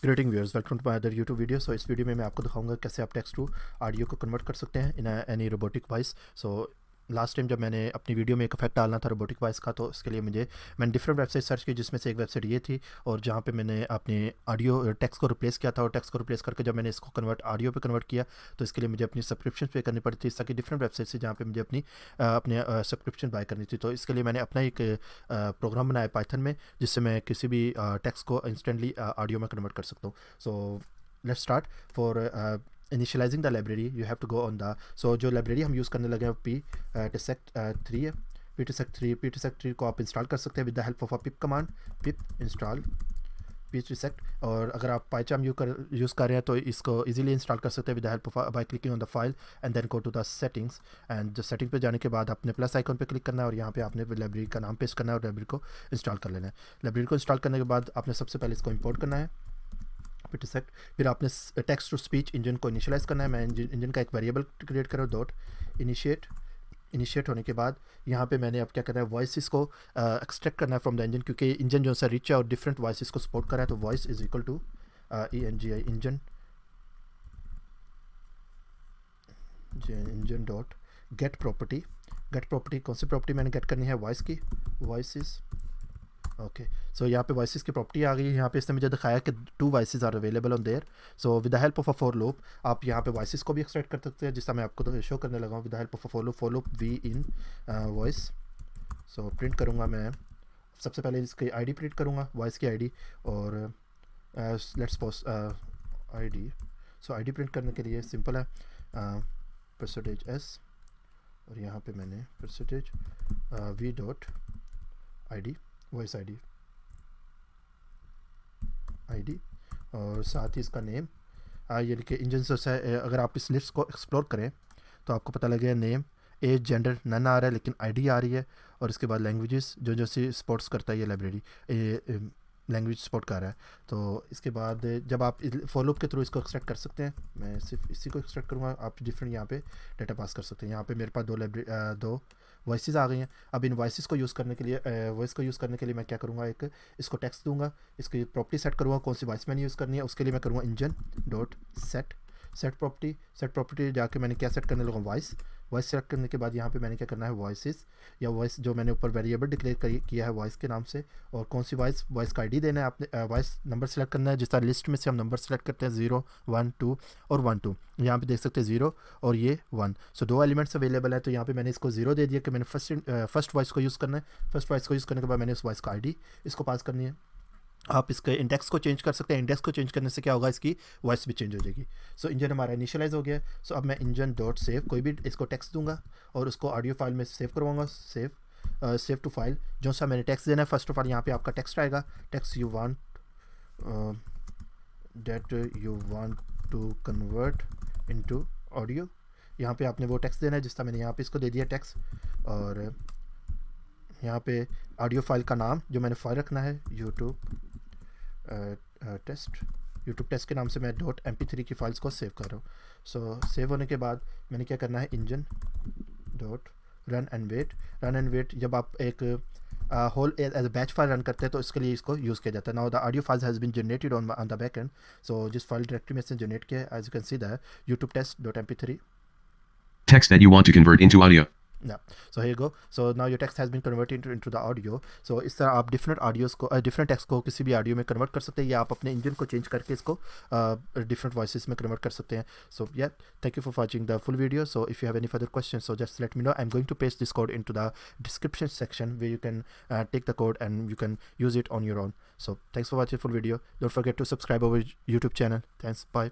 Grating viewers, welcome to my other YouTube video. So इस video में मैं आपको दिखाऊंगा कैसे आप टेक्स्ट टू ऑडियो को कन्वर्ट कर सकते हैं in any robotic voice. So last time जब मैंने अपनी वीडियो में एक इफेक्ट डालना था रोबोटिक वॉइस का, तो इसके लिए मैंने डिफरेंट वेबसाइट सर्च की, जिसमें से एक वेबसाइट ये थी और जहाँ पे मैंने अपने ऑडियो टेक्स्ट को रिप्लेस किया था। और टेक्स्ट को रिप्लेस करके जब मैंने इसको ऑडियो पे कन्वर्ट किया, तो इसके लिए मुझे अपनी सब्सक्रिप्शन पे करनी पड़ी थी। इस तरह की डिफरेंट वेबसाइट से जहाँ पे मुझे अपने सब्सक्रिप्शन बाय करनी थी। तो इसके लिए मैंने अपना एक प्रोग्राम बनाया पाइथन में, जिससे मैं किसी भी टेक्स्ट को इंस्टेंटली ऑडियो में कन्वर्ट कर सकता हूँ। So let's start. For initialising the library you have to go on the, so जो लाइब्रेरी हम यूज़ करने लगे हैं P-Tessect 3 है। P-Tessect 3 को आप इंस्टॉल कर सकते हैं with the help of a pip command, pip install P-Tessect। और अगर आप पाइचाम यूज़ कर रहे हैं तो इसको इजीली इंस्टॉल कर सकते हैं with the help of by clicking on the file and then go to the settings. And जो सेटिंग पे जाने के बाद आपने प्लस आइकन पे क्लिक करना है और यहाँ पे आपने लाइब्रेरी का नाम पेस्ट करना है और लाइब्रेरी को इंस्टॉल कर लेना है। लाइब्रेरी को इंस्टॉल करने के बाद आपने सबसे पहले इसको इंपोर्ट करना है P-Tessect। फिर आपने टेक्स्ट टू स्पीच इंजन को इनिशियलाइज करना है। मैं इंजन का एक वेरिएबल क्रिएट करूँ, डॉट इनिशिएट होने के बाद यहाँ पे मैंने अब क्या करना है, वॉइस को एक्सट्रैक्ट करना है फ्रॉम द इंजन, क्योंकि इंजन जो सा रिच है और डिफरेंट वॉइस को सपोर्ट कर रहा है। तो voice is equal to engine dot get property कौन सी प्रॉपर्टी मैंने गेट करनी है, वॉइस की, वॉइस। ओके, सो यहाँ पे वॉइस की प्रॉपर्टी आ गई है। यहाँ पे इसने मुझे दिखाया कि 2 voices are available on there. So with the help of a for loop आप यहाँ पे वॉइसेस को भी एक्सट्रैक्ट कर सकते हैं, जिसका मैं आपको तो शो करने लगा हूँ। With the help of a for loop we in voice. So print करूँगा मैं, सबसे पहले इसकी आईडी प्रिंट करूँगा, वॉइस की आईडी। और let's post ID. So ID print करने के लिए सिंपल है, %s और यहाँ पे मैंने %v dot ID, voice ID और साथ ही इसका नेम। ये लिखे इंजन से अगर आप इस लिस्ट को एक्सप्लोर करें तो आपको पता लगेगा नेम, एज, जेंडर नन आ रहा है, लेकिन आईडी आ रही है। और इसके बाद लैंग्वेजेस जो सी सपोर्ट्स करता है ये लाइब्रेरी, लैंग्वेज सपोर्ट कर रहा है। तो इसके बाद जब आप फॉलोअप के थ्रू इसको एक्सट्रैक्ट कर सकते हैं, मैं सिर्फ इसी को एक्सट्रैक्ट करूँगा। आप डिफरेंट यहाँ पे डाटा पास कर सकते हैं। यहाँ पे मेरे पास दो वॉइसेस आ गई हैं। अब इन वॉइस को यूज़ करने के लिए मैं क्या करूँगा, एक इसको टेक्स्ट दूंगा, इसकी प्रॉपर्टी सेट करूँगा, कौन सी वॉइस मैंने यूज़ करनी है। उसके लिए मैं करूँगा इंजन डॉट सेट प्रॉपर्टी जाके मैंने क्या सेट करने लगा, वॉइस सेलेक्ट करने के बाद यहाँ पे मैंने क्या करना है, वॉइसेस या वॉइस जो मैंने ऊपर वेरिएबल डिक्लेयर किया है वॉइस के नाम से, और कौन सी वॉइस का आईडी देना है आपने, वॉइस नंबर सेलेक्ट करना है। जिस तरह लिस्ट में से हम नंबर सेलेक्ट करते हैं 0, 1, 2 और 1, 2, यहाँ पे देख सकते हैं 0 और ये 1। सो 2 एलिमेंट्स अवेलेबल है। तो यहाँ पे मैंने इसको 0 दे दिया कि मैंने फर्स्ट वॉइस को यूज़ करना है। फर्स्ट वॉइस को यूज़ करने के बाद मैंने उस वॉइस का आईडी इसको पास करनी है। आप इसके इंडेक्स को चेंज कर सकते हैं। इंडेक्स को चेंज करने से क्या होगा, इसकी वॉइस भी चेंज हो जाएगी। सो इंजन हमारा इनिशियलाइज हो गया। सो अब मैं इंजन डॉट सेव कोई भी इसको टेक्स्ट दूंगा और उसको ऑडियो फाइल में सेव करवाऊंगा। सेव टू फाइल, जो सा मैंने टेक्स्ट देना है, फर्स्ट ऑफ ऑल यहाँ पे आपका टेक्स्ट आएगा, text you want to convert into audio. यहाँ पे आपने वो टेक्स्ट देना है जिसका मैंने यहाँ पे इसको दे दिया टेक्स्ट। और यहाँ पे ऑडियो फाइल का नाम जो मैंने फाइल रखना है यूट्यूब टेस्ट के नाम से मैं .mp3 की फाइल्स को सेव कर रहा हूँ। सो सेव होने के बाद मैंने क्या करना है, engine dot run and wait. जब आप एक whole as a batch file run करते हैं तो इसके लिए इसको यूज़ किया जाता है। Now the audio files has been generated on the back end. So जिस फाइल डायरेक्टरी में से जनरेट किया है, as you can see that YouTube test text that you want to convert into audio. Yeah, so here you go. So now your text has been converted into the audio. So इस तरह आप different text को किसी भी audio में convert कर सकते हैं, या आप अपने इंजन को चेंज करके इसको डिफरेंट वॉइसेस में कन्वर्ट कर सकते हैं। So yeah thank you for watching the full video. So if you have any further question, so just let me know. I am going to paste this code into the description section where you can take the code and you can use it on your own. So thanks for watching full video. Don't forget to subscribe our YouTube channel. Thanks. Bye.